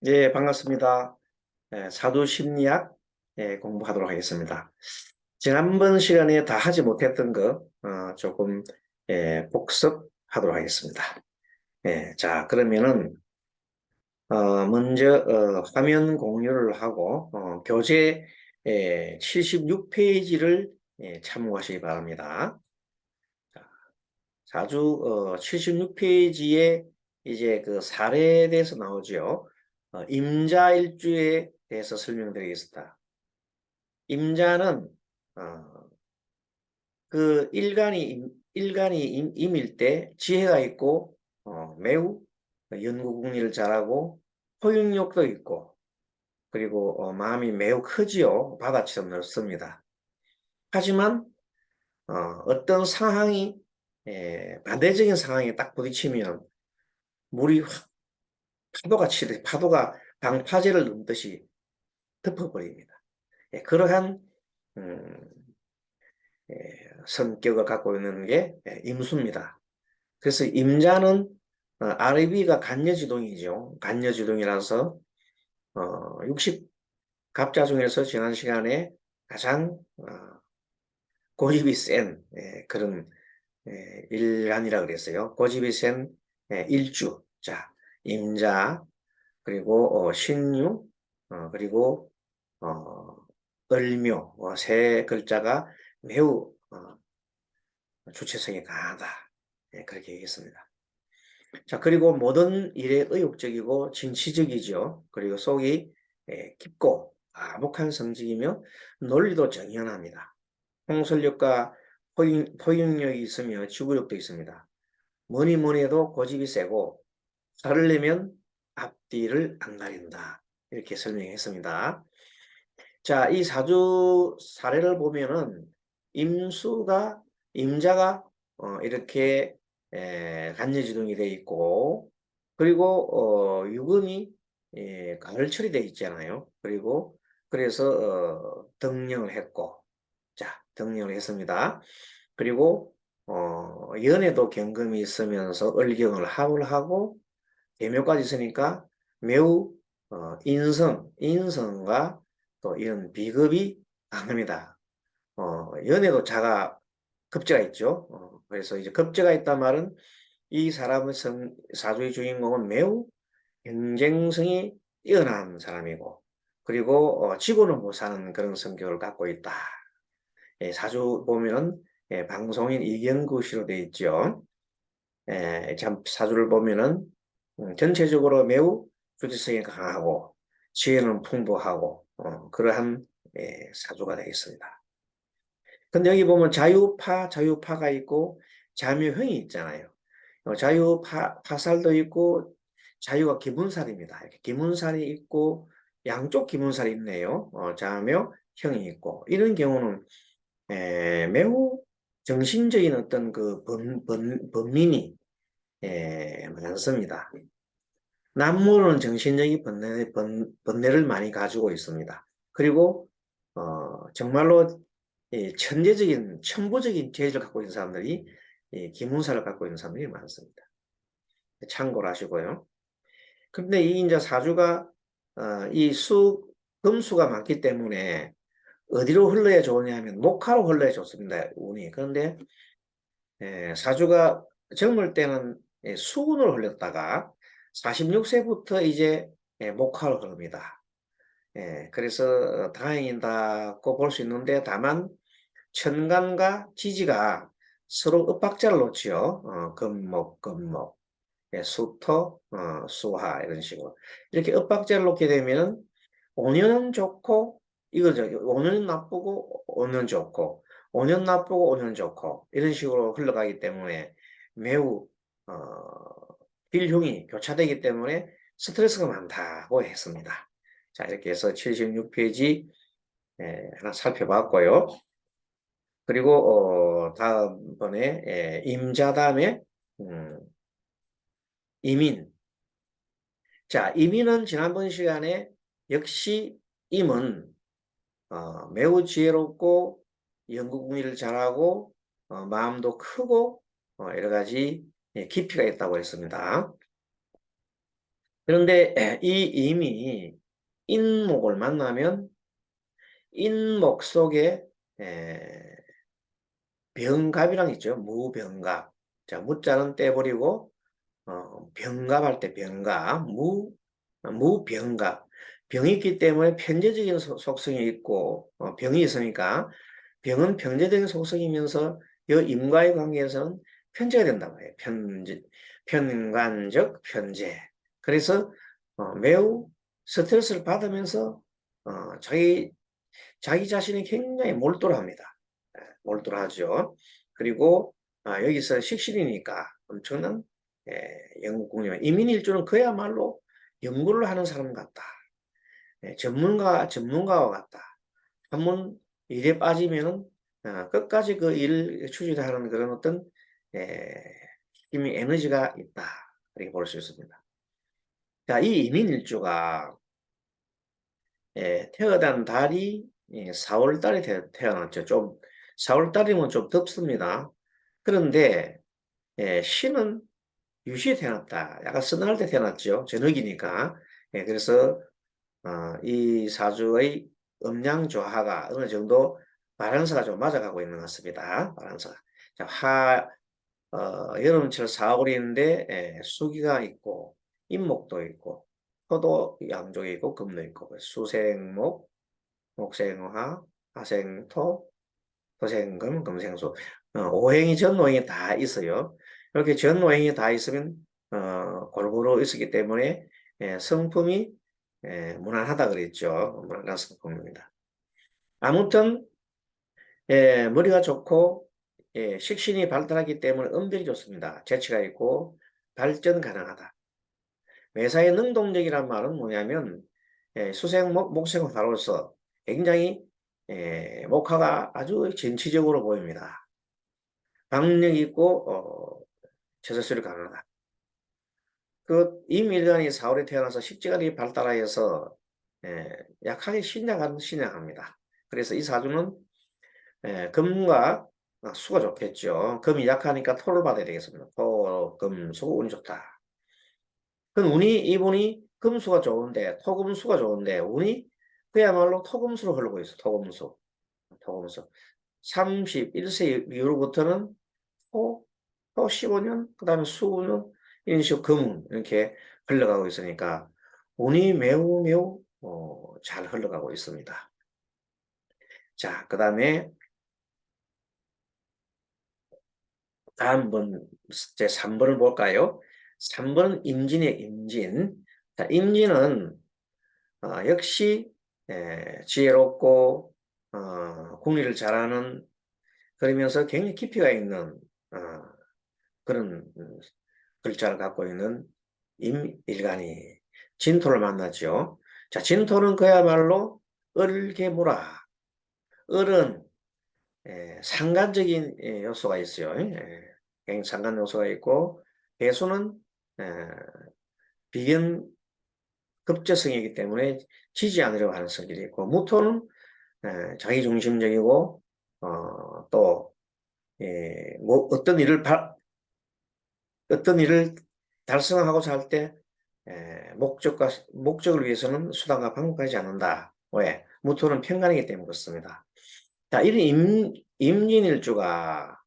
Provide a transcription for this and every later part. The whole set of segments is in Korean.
예, 반갑습니다. 사주 심리학 공부하도록 하겠습니다. 지난번 시간에 다 하지 못했던 거 조금 복습하도록 하겠습니다. 자, 그러면은 먼저 화면 공유를 하고 교재 76페이지를 참고하시기 바랍니다. 자, 사주 76페이지에 이제 그 사례에 대해서 나오죠. 임자일주에 대해서 설명드리겠습니다. 임자는 어, 그 일간이 임일 때 지혜가 있고 매우 연구궁리를 잘하고 포용력도 있고 그리고 마음이 매우 크지요. 바다처럼 넓습니다. 하지만 어떤 상황이 반대적인 상황에 딱 부딪히면 물이 확 파도가 치듯이 파도가 방파제를 넘듯이 덮어버립니다. 그러한 음, 성격을 갖고 있는 게 임수입니다. 그래서 임자는 아르비가 간여지동이죠. 간여지동이라서 60 갑자 중에서 지난 시간에 가장 고집이 센 그런 일간이라 그랬어요. 고집이 센 일주. 자, 임자 그리고 신유 그리고 어, 을묘 세 글자가 매우 주체성이 강하다. 그렇게 얘기했습니다. 자, 그리고 모든 일에 의욕적이고 진취적이죠. 그리고 속이 깊고 암묵한 성직이며 논리도 정연합니다. 통솔력과 포용력이 있으며 지구력도 있습니다. 뭐니 뭐니 해도 고집이 세고 살을 내면 앞뒤를 안 가린다. 이렇게 설명했습니다. 자, 이 사주 사례를 보면은 임자가 이렇게 간여지동이 되어 있고 그리고 유금이 가을철이 되어 있잖아요. 그리고 그래서 등령을 했고 자, 등령을 했습니다. 그리고 연에도 경금이 있으면서 을경을 합을 하고 계묘까지 있으니까 매우 인성과 또 이런 비겁이 강합니다. 연애도 자가 급제가 있죠. 그래서 이제 급제가 있단 말은 이 사람의 사주의 주인공은 매우 경쟁성이 뛰어난 사람이고 그리고 지고는 못 사는 그런 성격을 갖고 있다. 사주 보면은 방송인 이경구 씨로 되어 있죠. 참 사주를 보면은 전체적으로 매우 주체성이 강하고 지혜는 풍부하고 그러한 사주가 되겠습니다. 근데 여기 보면 자유파가 있고 자묘형이 있잖아요. 파살도 있고 자유가 기문살입니다. 이렇게 기문살이 있고 양쪽 기문살이 있네요. 자묘형이 있고 이런 경우는 매우 정신적인 어떤 그 번민이 많습니다. 남모는 정신적인 번뇌를 많이 가지고 있습니다. 그리고 정말로 천부적인 재질을 갖고 있는 사람들이 기문사를 갖고 있는 사람들이 많습니다. 참고를 하시고요. 근데 이 이제 사주가 이 금수가 많기 때문에 어디로 흘러야 좋으냐 하면 목화로 흘러야 좋습니다. 운이. 그런데 사주가 젊을 때는 수운으로 흘렸다가 46세부터 이제 목화로 흐릅니다. 그래서 다행이다고 볼 수 있는데 다만 천간과 지지가 서로 엇박자를 놓지요. 금목, 수토, 수화 이런 식으로 이렇게 엇박자를 놓게 되면 5년은 좋고 이거죠. 5년 나쁘고 5년 좋고 5년 나쁘고 5년 좋고 이런 식으로 흘러가기 때문에 매우 필흉이 교차되기 때문에 스트레스가 많다고 했습니다. 자, 이렇게 해서 76페이지 하나 살펴봤고요. 그리고 다음번에 임자 다음에 이민. 자, 이민은 지난번 시간에 역시 임은 매우 지혜롭고 연구궁리를 잘하고 마음도 크고 여러 가지 깊이가 있다고 했습니다. 그런데 이 임이 인목을 만나면 인목 속에 병갑이랑 있죠. 무병갑. 자, 무자는 떼버리고 병갑할 때 병갑, 무병갑. 병이 있기 때문에 편재적인 속성이 있고 병이 있으니까 병은 편재적인 속성이면서 이 임과의 관계에서는 편재가 된다고 해요. 편관적 편재. 그래서 매우 스트레스를 받으면서 자기 자신이 굉장히 몰두합니다. 몰두하죠. 그리고 여기서 식신이니까 엄청난 연구공유. 이민일주는 그야말로 연구를 하는 사람 같다. 전문가와 같다. 한번 일에 빠지면은 끝까지 그 일을 추진하는 그런 어떤 힘이 에너지가 있다. 이렇게 볼 수 있습니다. 자, 이 이민일주가 태어난 달이 4월 달에 태어났죠. 좀 4월 달이면 좀 덥습니다. 그런데 신은 유시에 태어났다. 약간 서늘할 때 태어났죠. 저녁이니까. 그래서 이 사주의 음양 조화가 어느 정도 바란스가 좀 맞아가고 있는 것 같습니다. 바란스가. 자, 여름철 4월인데 수기가 있고 인목도 있고 토도 양쪽에 있고 금도 있고 수생목, 목생화, 화생토, 토생금, 금생수 오행이 전오행이 다 있어요. 이렇게 전오행이 다 있으면 골고루 있었기 때문에 성품이 무난하다 그랬죠. 무난한 성품입니다. 아무튼 머리가 좋고 식신이 발달하기 때문에 음별이 좋습니다. 재치가 있고 발전 가능하다. 매사에 능동적이란 말은 뭐냐면 수생목, 목생화로서 굉장히 목화가 아주 전치적으로 보입니다. 박력 있고 처세술이 가능하다. 그 임일간이 4월에 태어나서 식지간이 발달하여서 약하게 신약합니다. 그래서 이 사주는 금과 수가 좋겠죠. 금이 약하니까 토를 받아야 되겠습니다. 토, 금, 수 운이 좋다. 그럼 이분이 금수가 좋은데 토금수가 좋은데 운이 그야말로 토금수로 흐르고 있어. 토금수. 31세 이후로부터는 토, 또 15년, 그 다음에 수는 인식 금운 이렇게 흘러가고 있으니까 운이 매우 잘 흘러가고 있습니다. 자, 그 다음에 다음 제 3번을 볼까요? 3번은 임진이에요. 임진. 자, 임진은 역시 지혜롭고 궁리를 잘하는 그러면서 굉장히 깊이가 있는 그런 글자를 갖고 있는 임일간이 진토를 만났죠. 자, 진토는 그야말로 을개무라. 을은 상관적인 요소가 있어요. 굉장히 상관 요소가 있고 배수는 비견 급제성이기 때문에 지지 않으려고 하는 성질이 있고 무토는 자기중심적이고 또 뭐 어떤 일을 달성하고자 할 때 목적을 위해서는 수단과 방법하지 않는다. 왜? 무토는 편간이기 때문에 그렇습니다. 자, 이런 임진일주가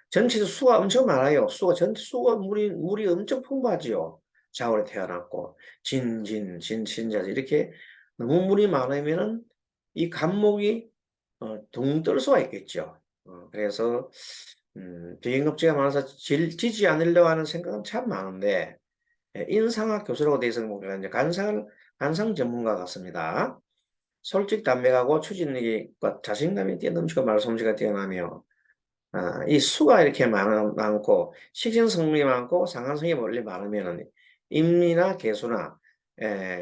전체적 수가 엄청 많아요. 수가 물이 엄청 풍부하지요. 자월에 태어났고 진자지 이렇게 너무 물이 많으면은 이 간목이 둥 뜰 수가 있겠죠. 그래서 비행급제가 많아서 지지 않으려고 하는 생각은 참 많은데 인상학 교수라고 되어 있는 분과 이제 관상 전문가 같습니다. 솔직 담백하고 추진력과 자신감이 뛰어넘치고 말솜씨가 뛰어나며 이 수가 이렇게 많고 식신성분이 많고 상관성이 원래 많으면 임리나 개수나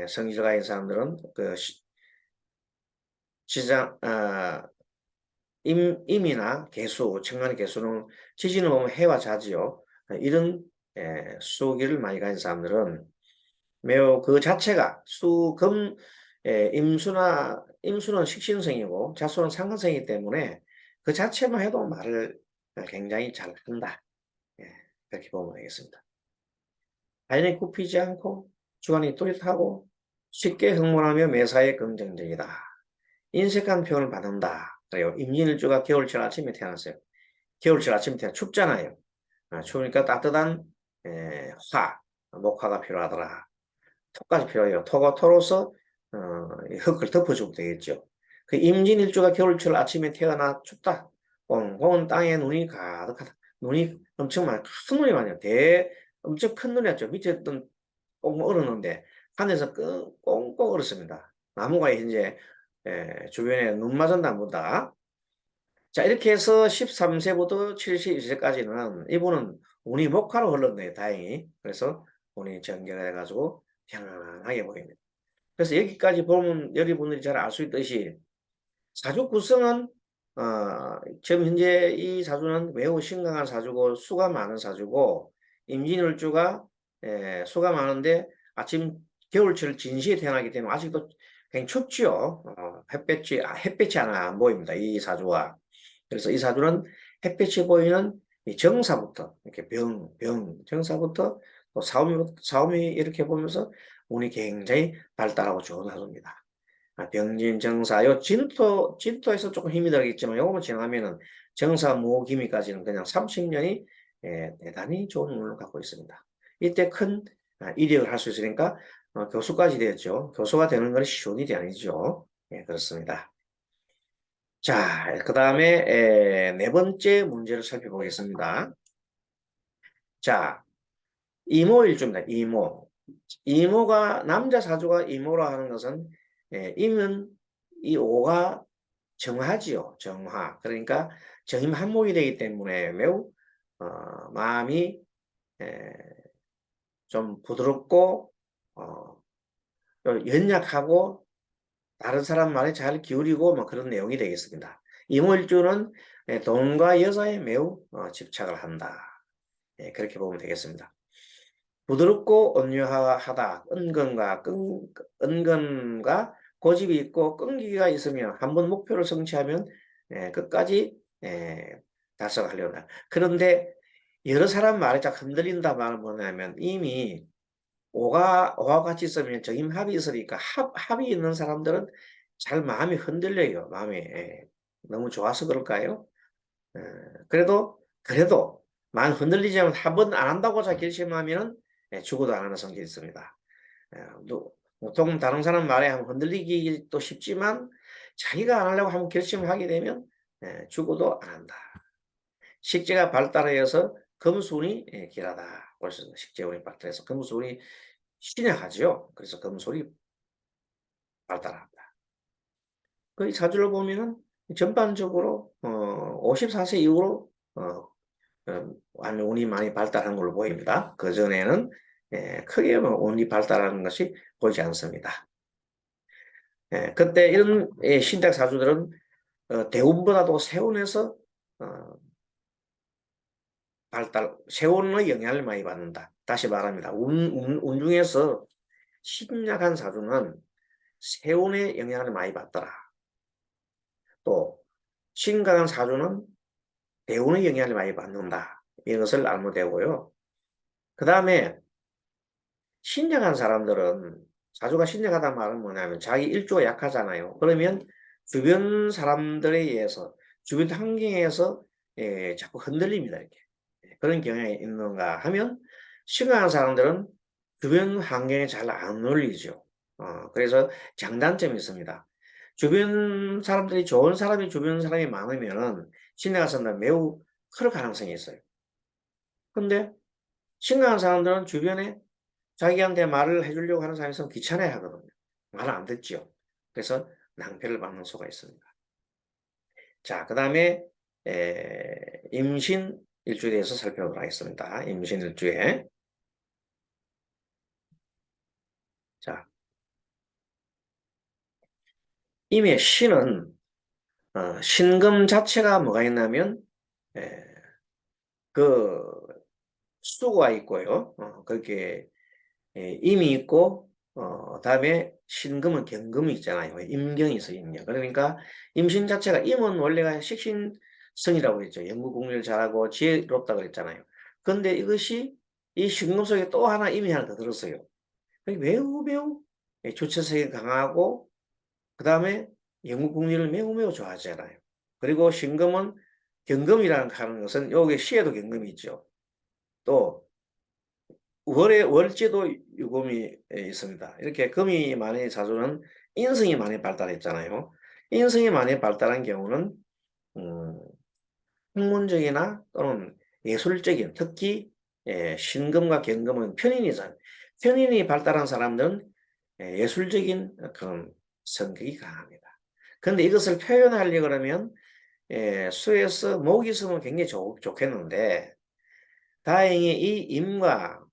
성질가 있는 사람들은 그 시장 임이나 개수, 청간의 개수는 지지는 보면 해와 자지요. 이런 수기를 많이 가진 사람들은 매우 그 자체가 임수는 식신성이고 자수는 상관성이기 때문에 그 자체만 해도 말을 굉장히 잘한다. 그렇게 보면 되겠습니다. 발이 굽히지 않고 주관이 뚜렷하고 쉽게 흥분하며 매사에 긍정적이다. 인색한 표현을 받는다. 그래요. 임진일주가 겨울철 아침에 태어났어요. 겨울철 아침에 태어나 춥잖아요. 추우니까 따뜻한 목화가 필요하더라. 토까지 필요해요. 토로서 흙을 덮어주면 되겠죠. 그 임진일주가 겨울철 아침에 태어나 춥다. 꽁꽁 땅에 눈이 가득하다. 눈이 엄청 많아요. 큰 눈이 많아요. 엄청 큰 눈이었죠. 밑에 꽁꽁 얼었는데 하늘에서 꽁꽁 얼었습니다. 나무가 이제 주변에 눈 맞은 나무다. 자, 이렇게 해서 13세부터 72세까지는 이분은 운이 목화로 흘렀네요. 다행히. 그래서 운이 정결해가지고 편안하게 보입니다. 그래서 여기까지 보면 여러분들이 잘 알 수 있듯이 사주 구성은 지금 현재 이 사주는 매우 신강한 사주고 수가 많은 사주고 임진월주가 수가 많은데 아침 겨울철 진시에 태어나기 때문에 아직도 굉장히 춥지요. 햇볕이 하나 안 보입니다. 이 사주와. 그래서 이 사주는 햇볕이 보이는 이 정사부터 이렇게 정사부터 또 사오미 이렇게 보면서 운이 굉장히 발달하고 좋은 사주입니다. 병진, 정사, 진토에서 조금 힘이 들겠지만 요거만 지나면은 정사, 무, 기미까지는 그냥 30년이 대단히 좋은 운을 갖고 있습니다. 이때 큰 이력을 할 수 있으니까 교수까지 되었죠. 교수가 되는 건 쉬운 일이 아니죠. 그렇습니다. 자, 그 다음에 네 번째 문제를 살펴보겠습니다. 자, 이모일주입니다. 이모가 남자 사주가 이모라 하는 것은 임은 이 오가 정화지요. 정화. 그러니까 정임 한목이 되기 때문에 매우 마음이 좀 부드럽고 연약하고 다른 사람 말에 잘 기울이고 뭐 그런 내용이 되겠습니다. 이모일주는 돈과 여자에 매우 집착을 한다. 그렇게 보면 되겠습니다. 부드럽고 온유하다. 은근과 고집이 있고 끈기가 있으면 한번 목표를 성취하면 끝까지 달성하려고 한다. 그런데 여러 사람 말에 딱 흔들린다 말은 뭐냐면 이미 오와 같이 있으면 적임합이 있으니까 합이 있는 사람들은 잘 마음이 흔들려요. 마음이 너무 좋아서 그럴까요? 그래도 마음 흔들리지만 한 번 안 한다고 자 결심하면 죽어도 안 하는 성격이 있습니다. 보통 다른 사람 말에 한번 흔들리기도 쉽지만 자기가 안 하려고 한번 결심을 하게 되면 죽어도 안 한다. 식재가 발달하여서 금순이 길하다. 벌써 식재운이 발달해서 금순이 신약하죠. 그래서 금순이 발달합니다. 그 사주를 보면은 전반적으로 54세 이후로 운이 많이 발달한 걸로 보입니다. 그 전에는 크게 운이 발달하는 것이 보이지 않습니다. 그때 이런 신작 사주들은 대운보다도 세운에서 세운의 영향을 많이 받는다. 다시 말합니다. 운 중에서 신약한 사주는 세운의 영향을 많이 받더라. 또 신강한 사주는 대운의 영향을 많이 받는다. 이것을 알면 되고요. 그 다음에 신약한 사람들은 사주가 신약하다는 말은 뭐냐면 자기 일주가 약하잖아요. 그러면 주변 사람들에 의해서 주변 환경에서 자꾸 흔들립니다. 이렇게. 그런 경향이 있는가 하면 신강한 사람들은 주변 환경에 잘 안 어울리죠. 그래서 장단점이 있습니다. 주변 사람들이 좋은 사람이 주변 사람이 많으면 신강한 사람들은 매우 클 가능성이 있어요. 근데 신강한 사람들은 주변에 자기한테 말을 해주려고 하는 사람이 있으면 귀찮아야 하거든요. 말을 안 듣죠. 그래서 낭패를 받는 수가 있습니다. 자, 그 다음에 임신 일주에 대해서 살펴보도록 하겠습니다. 임신 일주에. 자, 임의 신은 신금 자체가 뭐가 있냐면 그 수가 있고요. 그렇게 임이 있고 다음에 신금은 경금이 있잖아요. 임경이 있어요. 임경. 그러니까 임신 자체가 임은 원래가 식신성이라고 했죠. 연구 공부를 잘하고 지혜롭다 그랬잖아요. 그런데 이것이 이 신금 속에 또 하나 임이 하나 더 들었어요. 매우 매우 주체성이 강하고 그 다음에 영국 국리를 매우 매우 좋아하잖아요. 그리고 신금은 경금이라는 하는 것은 여기 시에도 경금이 있죠. 또 월지도 유금이 있습니다. 이렇게 금이 많이 자주는 인성이 많이 발달했잖아요. 인성이 많이 발달한 경우는 음, 학문적이나 또는 예술적인 특히 신금과 경금은 편인이잖아요. 편인이 발달한 사람들은 예술적인 그런 성격이 강합니다. 그런데 이것을 표현하려고 그러면 수에서 목이 있으면 굉장히 좋겠는데 다행히 이 임과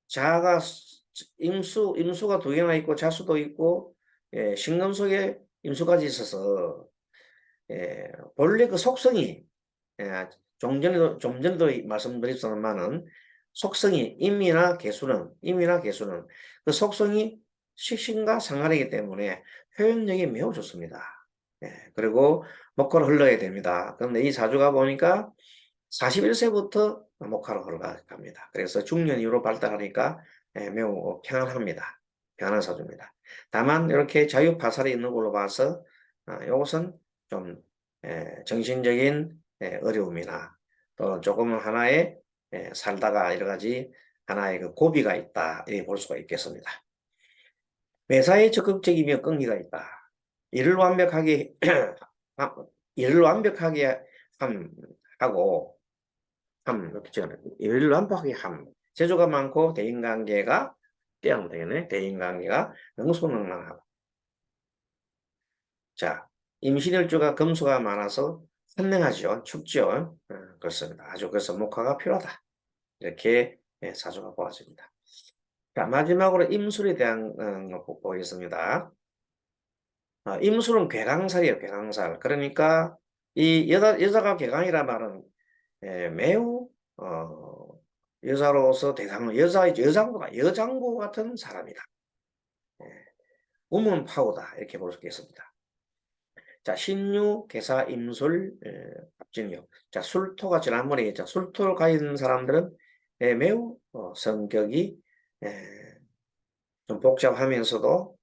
자가 임수가 두 개나 있고 자수도 있고 신금 속에 임수까지 있어서 본래 그 속성이 좀 전에도 말씀드렸지만은 속성이 임이나 개수는 그 속성이 식신과 상관이기 때문에 표현력이 매우 좋습니다. 그리고 목화로 흘러야 됩니다. 그런데 이 사주가 보니까 41세부터 목화로 흘러갑니다. 그래서 중년 이후로 발달하니까 매우 편안합니다. 편안한 사주입니다. 다만 이렇게 자유파살이 있는 걸로 봐서 이것은 좀 정신적인 어려움이나 또 조금 하나의 살다가 여러 가지 하나의 그 고비가 있다 이렇게 볼 수가 있겠습니다. 매사에 적극적이며 끈기가 있다. 일을 완벽하게 일을 완벽하게 하고 일을 완벽하게 재주가 많고 대인관계가 빼면 되겠네. 대인관계가 능수능란하다. 자, 임신일주가 금수가 많아서 현명하죠. 춥죠. 그렇습니다. 아주 그래서 목화가 필요하다. 이렇게 사주가 보아집니다. 자, 마지막으로 임술에 대한 거 보겠습니다. 임술은 괴강살이에요. 괴강살. 그러니까 이 여자가 괴강이라 말은 매우 여자로서 여장부 같은 사람이다. 우문파오다 이렇게 볼 수 있겠습니다. 자, 신유, 계사, 임술, 갑진묘. 자, 술토가 지난번에 얘기했죠. 술토를 가진 사람들은 매우 성격이 좀 복잡하면서도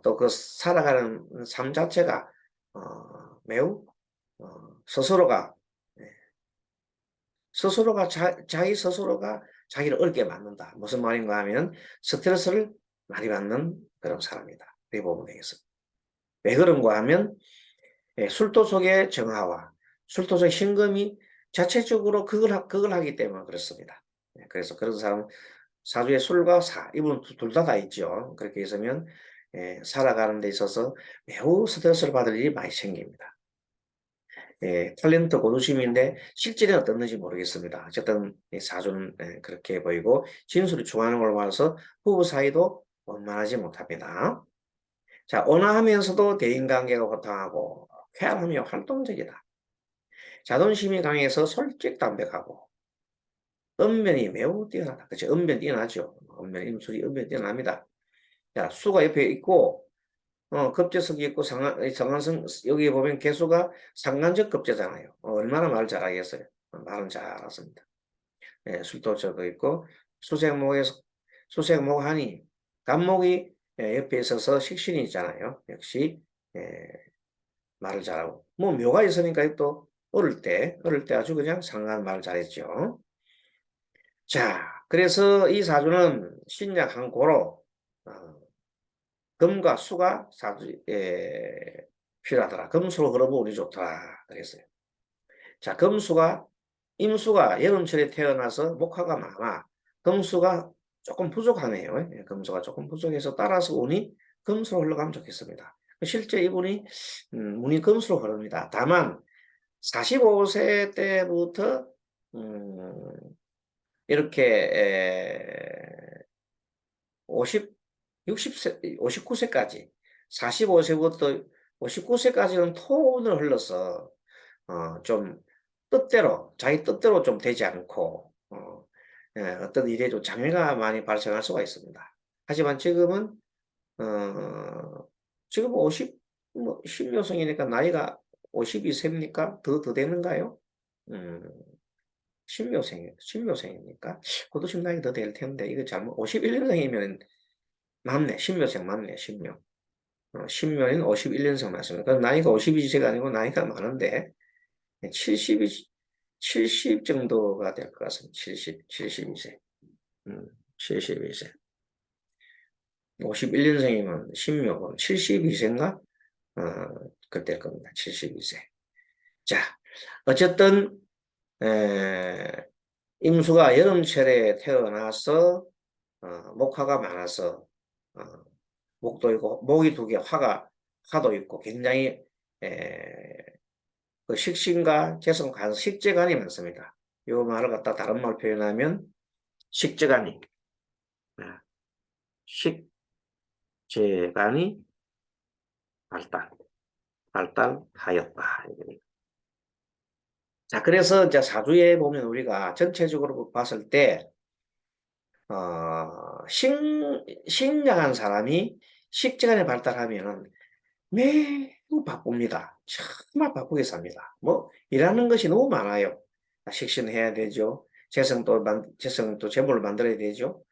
또 그 살아가는 삶 자체가 매우 스스로가 자기 스스로가 자기를 어렵게 만든다. 무슨 말인가 하면 스트레스를 많이 받는 그런 사람이다. 이렇게 보면 되겠습니다. 왜 그런가 하면 술도 속의 정화와 술도 속의 신금이 자체적으로 그걸 하기 때문에 그렇습니다. 그래서 그런 사람 사주에 술과 이분 둘 다 있죠. 그렇게 있으면 살아가는 데 있어서 매우 스트레스를 받을 일이 많이 생깁니다. 탤런트 고두심인데 실질은 어떻는지 모르겠습니다. 어쨌든 사주는 그렇게 보이고 진술이 좋아하는 걸로 봐서 부부 사이도 원만하지 못합니다. 자, 온화하면서도 대인관계가 호탕하고 쾌활하며 활동적이다. 자존심이 강해서 솔직담백하고 언변이 매우 뛰어나다. 그치? 언변 뛰어나죠. 임술이 언변 뛰어납니다. 자, 수가 옆에 있고 급제석이 있고 상관성 여기 보면 개수가 상관적 급제잖아요. 얼마나 말 잘하겠어요. 말은 잘하습니다. 술도적도 있고 수생목하니 간목이 옆에 있어서 식신이 있잖아요. 역시 말을 잘하고 뭐 묘가 있으니까 또 어릴 때 아주 그냥 상한 말 잘했죠. 자, 그래서 이 사주는 신약 한 고로 금과 수가 필요하더라. 금수로 걸어보니 좋더라. 그랬어요. 자, 임수가 여름철에 태어나서 목화가 많아. 금수가 조금 부족하네요. 금수가 조금 부족해서 따라서 운이 금수로 흘러가면 좋겠습니다. 실제 이분이 운이 금수로 흐릅니다. 다만 45세 때부터 이렇게 60세, 59세까지 45세부터 59세까지는 토운을 흘러서 좀 자기 뜻대로 좀 되지 않고 어떤 일에 좀 장애가 많이 발생할 수가 있습니다. 하지만 지금은 지금 10묘생이니까 나이가 52세입니까? 더 되는가요? 신묘생입니까? 그것도 좀 나이 더 될 텐데, 이거 잘못, 51년생이면 맞네. 신묘생 맞네. 신묘. 신묘는 51년생 맞습니다. 그럼 나이가 52세가 아니고 나이가 많은데 70이 70 정도가 될 것 같습니다. 72세. 72세. 51년생이면 신묘 72세인가? 그때일 겁니다. 72세. 자, 어쨌든 임수가 여름철에 태어나서 목화가 많아서 목도 있고 목이 두 개 화도 있고 굉장히 그 식신과 재성간 식재간이 많습니다. 이 말을 갖다 다른 말 표현하면 식재간이 식재간이 발달하였다. 자, 그래서 이제 사주에 보면 우리가 전체적으로 봤을 때 신약한 사람이 식재간이 발달하면 매우 바쁩니다. 정말 바쁘게 삽니다. 뭐 일하는 것이 너무 많아요. 식신해야 되죠. 재성도 재물을 만들어야 되죠.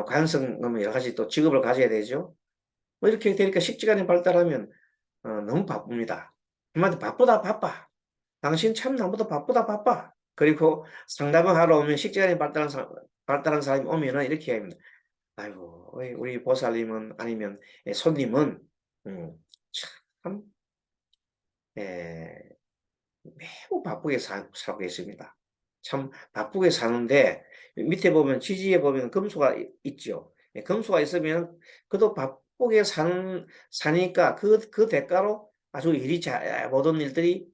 관성 여러 가지 또 직업을 가져야 되죠. 뭐 이렇게 되니까 식재간이 발달하면 너무 바쁩니다. 한마디 바쁘다 바빠. 당신 참 나보다 바쁘다 바빠. 그리고 상담을 하러 오면 식재간이 발달한 사람이 오면은 이렇게 합니다. 아이고 우리 보살님은 아니면 손님은 참 매우 바쁘게 살고 있습니다. 참 바쁘게 사는데 밑에 보면 지지에 보면 금수가 있죠. 금수가 있으면 그도 바쁘게 사니까 그 대가로 아주 모든 일들이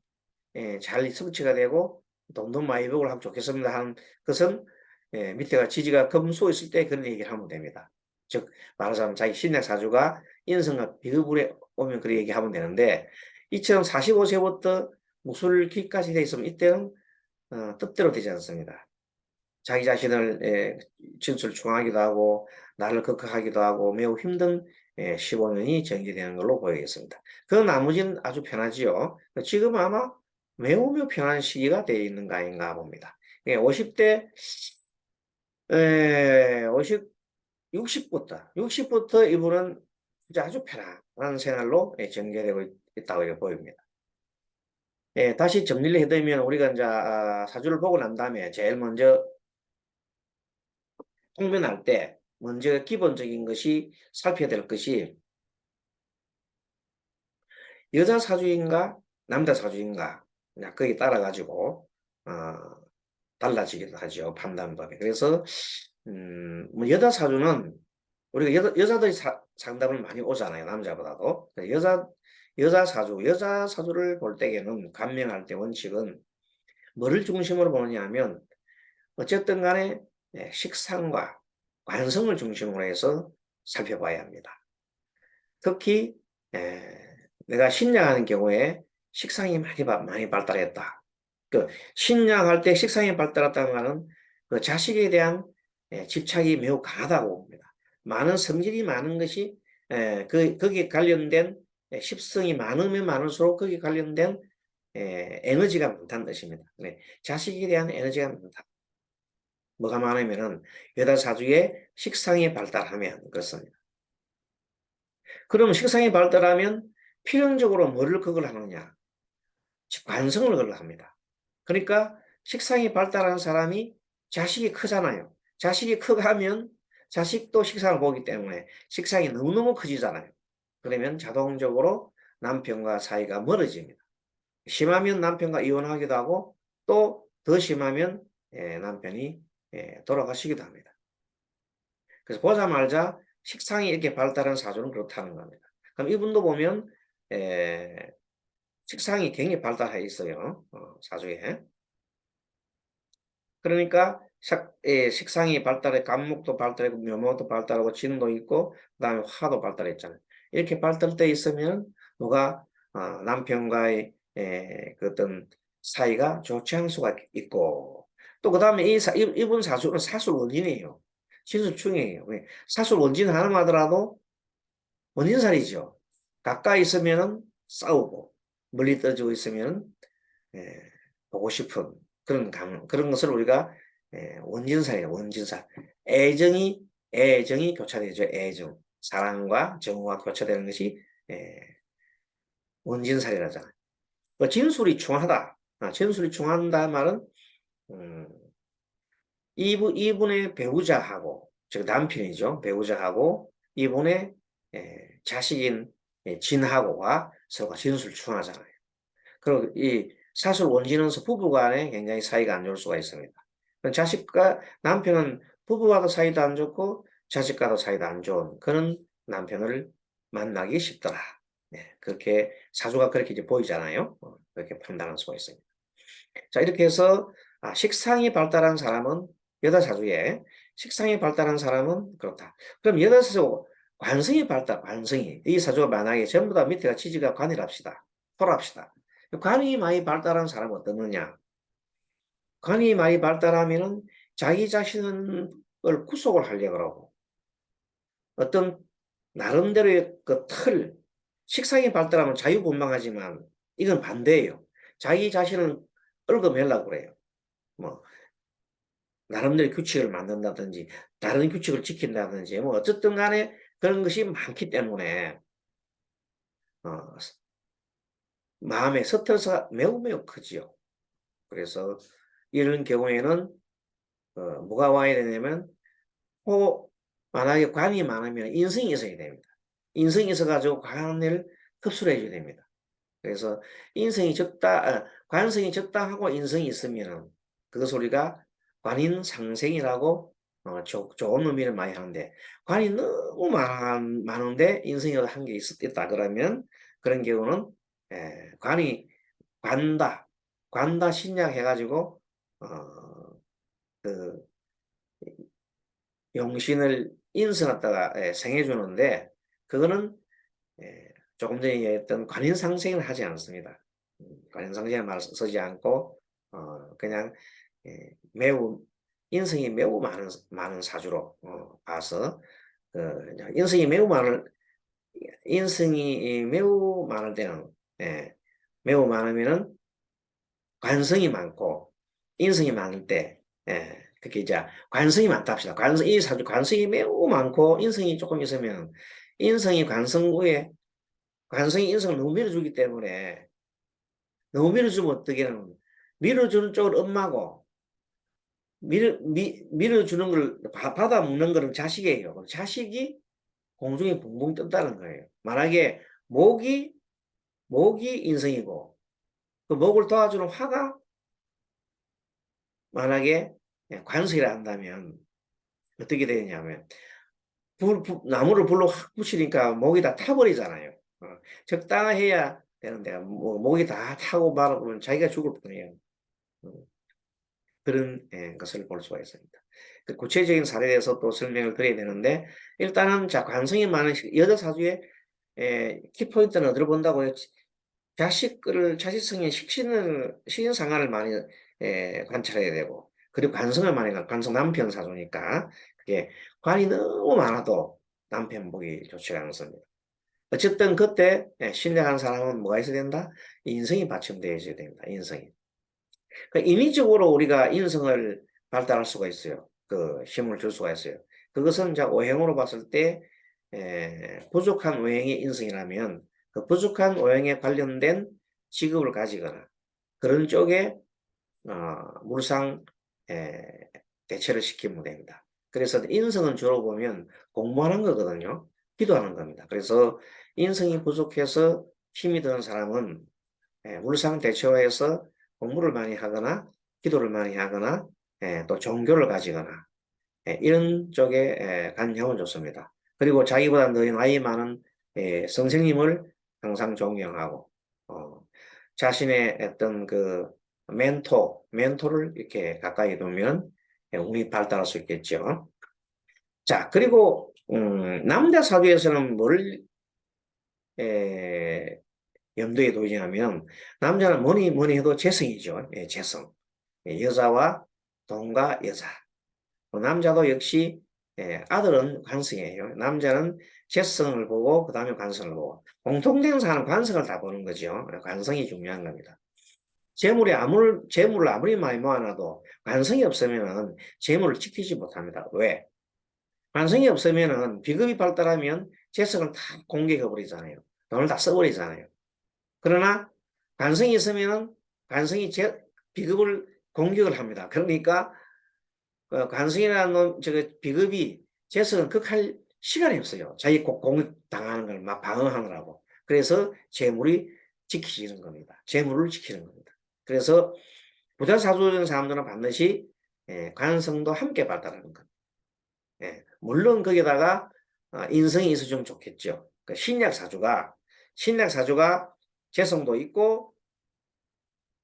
잘 성취가 되고 돈도 많이 벌고 하면 좋겠습니다 하는 것은 밑에가 지지가 금수 있을 때 그런 얘기를 하면 됩니다. 즉 말하자면 자기 신약 사주가 인성과 비급을에 오면 그런 얘기하면 되는데 이처럼 45세부터 무술기까지 돼 있으면 이때는 뜻대로 되지 않습니다. 자기 자신을 진출중하기도 하고 나를 극복하기도 하고 매우 힘든 15년이 전개되는 걸로 보이겠습니다. 그 나머지는 아주 편하지요. 지금 아마 매우 편한 시기가 되어 있는 거 아닌가 봅니다. 50대 60부터 이분은 아주 편안한 생활로 전개되고 있다고 보입니다. 다시 정리를 해드리면 우리가 이제 사주를 보고 난 다음에 제일 먼저 통면할 때 먼저 기본적인 것이 살펴야 될 것이 여자 사주인가 남자 사주인가 거기에 따라 가지고 달라지기도 하죠. 판단법이. 그래서 뭐 여자 사주는 우리가 여자들이 상담을 많이 오잖아요. 남자보다도. 여자 사주를 볼 때에는 감명할 때 원칙은 뭐를 중심으로 보느냐 하면 어쨌든 간에 식상과 관성을 중심으로 해서 살펴봐야 합니다. 특히 내가 신약하는 경우에 식상이 많이 발달했다. 그 신약할 때 식상이 발달했다는 것은 그 자식에 대한 집착이 매우 강하다고 봅니다. 많은 성질이 많은 것이 거기에 관련된 십성이 많으면 많을수록 거기에 관련된 에너지가 많다는 뜻입니다. 자식에 대한 에너지가 많다. 뭐가 많으면은 여자 사주에 식상이 발달하면 그렇습니다. 그러면 식상이 발달하면 필연적으로 뭐를 그걸 하느냐? 관성을 그걸 합니다. 그러니까 식상이 발달한 사람이 자식이 크잖아요. 자식이 크면 자식도 식상을 보기 때문에 식상이 너무너무 커지잖아요. 그러면 자동적으로 남편과 사이가 멀어집니다. 심하면 남편과 이혼하기도 하고 또 더 심하면 남편이 돌아가시기도 합니다. 그래서 보자마자 식상이 이렇게 발달한 사주는 그렇다는 겁니다. 그럼 이분도 보면 식상이 굉장히 발달해 있어요. 사주에. 그러니까 식상이 발달해 간목도 발달하고 묘목도 발달하고 진도 있고 그 다음에 화도 발달했잖아요. 이렇게 발달돼 있으면 누가 남편과의 그 어떤 사이가 좋지 않을 수가 있고 또 그 다음에 이분 사주는 사술원진이에요. 진술충이에요. 사술원진 하나 하더라도 원진살이죠. 가까이 있으면 싸우고 멀리 떨어지고 있으면 보고 싶은 그런 것을 우리가 원진살이에요. 원진살. 애정이 교차되죠. 애정. 사랑과 정오가 교차되는 것이 원진살이라잖아요. 진술이 중하다. 진술이 중한다 말은 음, 이분의 배우자하고 즉 남편이죠. 배우자하고 이분의 자식인 진하고가 서로가 진술이 중하잖아요. 그리고 이 사술 원진원서 부부간에 굉장히 사이가 안 좋을 수가 있습니다. 자식과 남편은 부부와도 사이도 안 좋고 자식과도 사이도 안 좋은 그런 남편을 만나기 쉽더라. 네, 그렇게 사주가 그렇게 이제 보이잖아요. 그렇게 판단할 수가 있습니다. 자, 이렇게 해서 식상이 발달한 사람은 여자 사주에 식상이 발달한 사람은 그렇다. 그럼 여자 사주 관성이 관성이 이 사주가 만약에 전부 다 밑에가 지지가 관이랍시다. 토랍시다. 관이 많이 발달한 사람은 어떻느냐? 관이 많이 발달하면은 자기 자신을 구속을 하려고 하고 어떤 나름대로의 그 틀, 식상이 발달하면 자유분방하지만 이건 반대예요. 자기 자신을 얽어매려고 그래요. 뭐 나름대로 규칙을 만든다든지 다른 규칙을 지킨다든지 뭐 어쨌든 간에 그런 것이 많기 때문에 어, 마음의 스트레스가 매우 매우 크지요. 그래서 이런 경우에는 뭐가 와야 되냐면 만약에 관이 많으면 인성이 있어야 됩니다. 인성이 있어가지고 관을 흡수를 해줘야 됩니다. 그래서 인성이 적다, 관성이 적당하고 인성이 있으면 그것 우리가 관인상생이라고 좋은 의미를 많이 하는데 관이 너무 많은데 인성이 한 게 있다 그러면 그런 경우는 관이 관다 신약 해가지고 그 용신을 인수했다가 생해주는데 그거는 조금 전에 얘기했던 관인상생을 하지 않습니다. 관인상생을 말 쓰지 않고 그냥 매우 인성이 매우 많은 사주로 봐서 인성이 매우 많을 때는 매우 많으면은 관성이 많고 인성이 많을 때 그게 이제 관성이 많다 합시다. 이 사주 관성이 매우 많고 인성이 조금 있으면 인성이 관성 후에 관성이 인성을 너무 밀어주기 때문에 너무 밀어주면 어떻게는 밀어주는 쪽은 엄마고 밀어주는 걸 받아 먹는 거는 자식이에요. 자식이 공중에 붕붕 뜬다는 거예요. 만약에 목이 인성이고 그 목을 도와주는 화가 만약에 관성이라 한다면 어떻게 되냐면 나무를 불로 확 붙이니까 목이 다 타버리잖아요. 적당해야 되는데 목이 다 타고 말아보면 자기가 죽을 뻔해요. 어, 그런 것을 볼 수가 있습니다. 그 구체적인 사례에 대해서 또 설명을 드려야 되는데 일단은 자 관성이 많은 여자 사주의 키포인트는 어디로 본다고요? 자식성의 식신상관을 많이 관찰해야 되고 그리고 관성을 많이 관성 남편 사주니까 그게 관이 너무 많아도 남편 보기 좋지가 않습니다. 어쨌든 그때 신뢰하는 사람은 뭐가 있어야 된다? 인성이 받침되어 있어야 됩니다. 인성이. 그러니까 인위적으로 우리가 인성을 발달할 수가 있어요. 그 힘을 줄 수가 있어요. 그것은 이제 오행으로 봤을 때 부족한 오행의 인성이라면 그 부족한 오행에 관련된 직업을 가지거나 그런 쪽에 물상 대체를 시키면 됩니다. 그래서 인성은 주로 보면 공부하는 거거든요. 기도하는 겁니다. 그래서 인성이 부족해서 힘이 드는 사람은 물상 대처해서 공부를 많이 하거나 기도를 많이 하거나 또 종교를 가지거나 이런 쪽에 관념은 좋습니다. 그리고 자기보다 더 나이 많은 선생님을 항상 존경하고 자신의 어떤 그 멘토를 이렇게 가까이 두면 운이 발달할 수 있겠죠. 자, 그리고 남자 사주에서는 뭘 염두에 두냐면 남자는 뭐니 해도 재성이죠. 재성. 여자와 동과 여자. 남자도 역시 아들은 관성이에요. 남자는 재성을 보고 그 다음에 관성을 보고 공통된 사람은 관성을 다 보는 거죠. 관성이 중요한 겁니다. 재물을 아무리 많이 모아놔도 관성이 없으면 재물을 지키지 못합니다. 왜? 관성이 없으면은 비급이 발달하면 재성을 다 공격해버리잖아요. 돈을 다 써버리잖아요. 그러나 관성이 있으면은 관성이 비급을 공격을 합니다. 그러니까 관성이라는 비급이 재성은 극할 시간이 없어요. 자기 공격 당하는 걸 막 방어하느라고. 그래서 재물이 지키지는 겁니다. 재물을 지키는 겁니다. 그래서 부자 사주적인 사람들은 반드시 관성도 함께 발달하는 겁니다. 물론 거기다가 인성이 있어주면 좋겠죠. 그 신약사주가 재성도 있고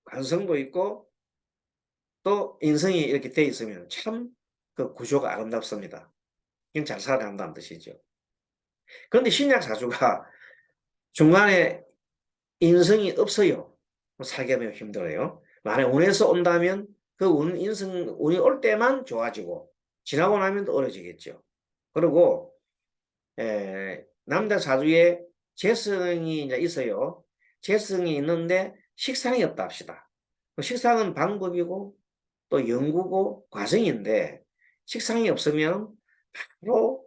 관성도 있고 또 인성이 이렇게 돼 있으면 참 그 구조가 아름답습니다. 그냥 잘 살아야 한다는 뜻이죠. 그런데 신약사주가 중간에 인성이 없어요. 살게 되면 힘들어요. 만약 운에서 온다면 그 운이 올 때만 좋아지고 지나고 나면 또 어려지겠죠. 그리고 남자 사주에 재성이 이제 있어요. 재성이 있는데 식상이 없다 합시다. 식상은 방법이고 또 연구고 과정인데 식상이 없으면 바로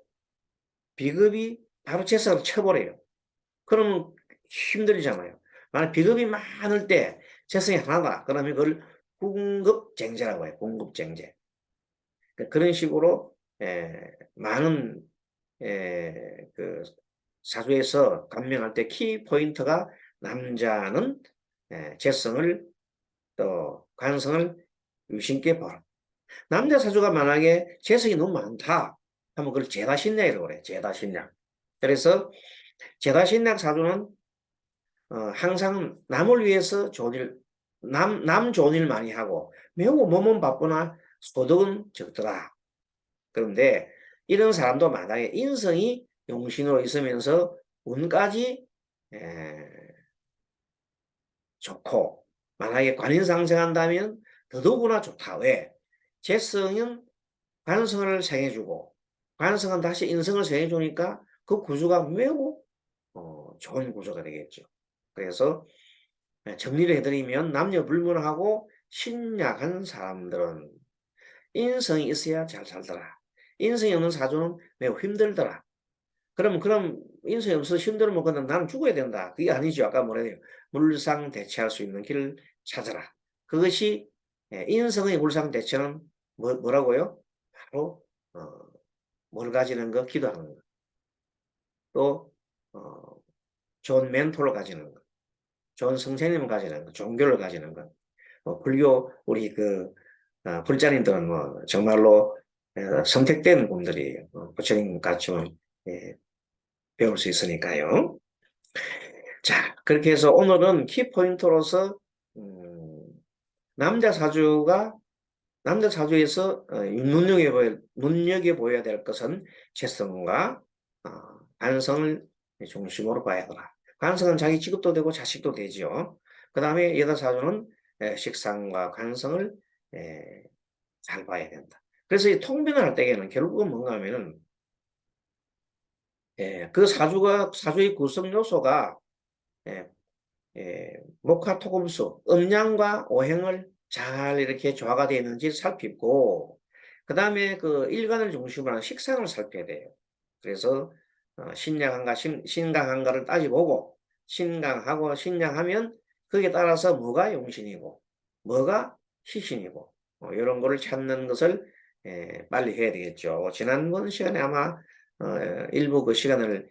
비급이 바로 재성을 쳐버려요. 그러면 힘들잖아요. 만약 비급이 많을 때 재성이 하나다. 그러면 그걸 궁급쟁제라고 해요. 궁급쟁제. 그런 식으로 많은 그 사주에서 감명할 때 키포인트가 남자는 재성을 또 관성을 유심있게 봐라. 남자 사주가 만약에 재성이 너무 많다 하면 그걸 제다신약이라고 그래요. 제다신약. 그래서 제다신약 사주는 항상 남을 위해서 남 좋은 일 많이 하고 매우 몸은 바쁘나 소득은 적더라. 그런데 이런 사람도 만약에 인성이 용신으로 있으면서 운까지 좋고 만약에 관인상승한다면 더더구나 좋다. 왜? 재성은 관성을 생해주고 관성은 다시 인성을 생해주니까 그 구조가 매우 좋은 구조가 되겠죠. 그래서 정리를 해드리면 남녀 불문하고 신약한 사람들은 인성이 있어야 잘 살더라. 인성이 없는 사주는 매우 힘들더라. 그럼 인성이 없어서 힘들면 그냥 나는 죽어야 된다. 그게 아니죠. 아까 뭐래요? 물상 대체할 수 있는 길을 찾아라. 그것이 인성의 물상 대체는 뭐라고요? 바로 뭘 가지는 거? 기도하는 거. 또 좋은 멘토를 가지는 거. 좋은 선생님을 가지는 거. 종교를 가지는 거. 불교 우리 불자님들은 뭐 정말로 선택된 분들이에요. 부처님 같이만 배울 수 있으니까요. 자, 그렇게 해서 오늘은 키포인트로서 남자 사주에서 눈여겨보아야 될 것은 재성과 관성을 중심으로 봐야 하더라. 관성은 자기 직업도 되고 자식도 되죠. 그 다음에 여자 사주는 식상과 관성을 잘 봐야 된다. 그래서 이 통변을 할 때에는 결국은 뭔가 하면은 그 사주의 구성 요소가 목화토금수, 음양과 오행을 잘 이렇게 조화가 되어 있는지 살피고, 그 다음에 그 일간을 중심으로 하는 식상을 살펴야 돼요. 그래서 신강한가를 따져보고, 신강하고 신양하면 거기에 따라서 뭐가 용신이고, 뭐가 희신이고, 이런 거를 찾는 것을 빨리 해야 되겠죠. 지난번 시간에 아마 일부 그 시간을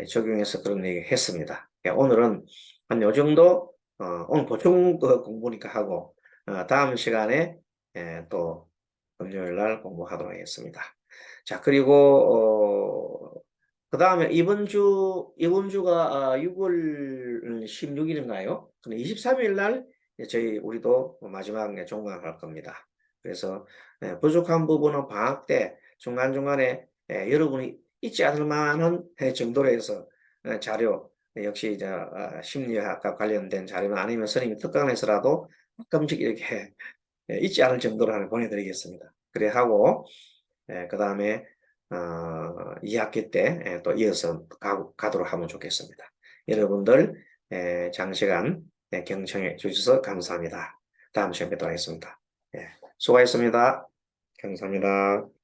적용해서 그런 얘기 했습니다. 오늘은 한 요 정도 오늘 보충 공부니까 하고 다음 시간에 또 금요일 날 공부하도록 하겠습니다. 자, 그리고 그 다음에 이번 주가 6월 16일인가요? 근데 23일 날 우리도 마지막 종강할 겁니다. 그래서 부족한 부분은 방학 때 중간중간에 여러분이 잊지 않을 만한 정도로 해서 자료 역시 이제 심리학과 관련된 자료나 아니면 스님이 특강에서라도 가끔씩 이렇게 잊지 않을 정도로 하나 보내드리겠습니다. 그래 하고 그 다음에 2학기 때 또 이어서 가도록 하면 좋겠습니다. 여러분들 장시간 경청해 주셔서 감사합니다. 다음 시간에 뵙도록 하겠습니다. 수고하셨습니다. 감사합니다.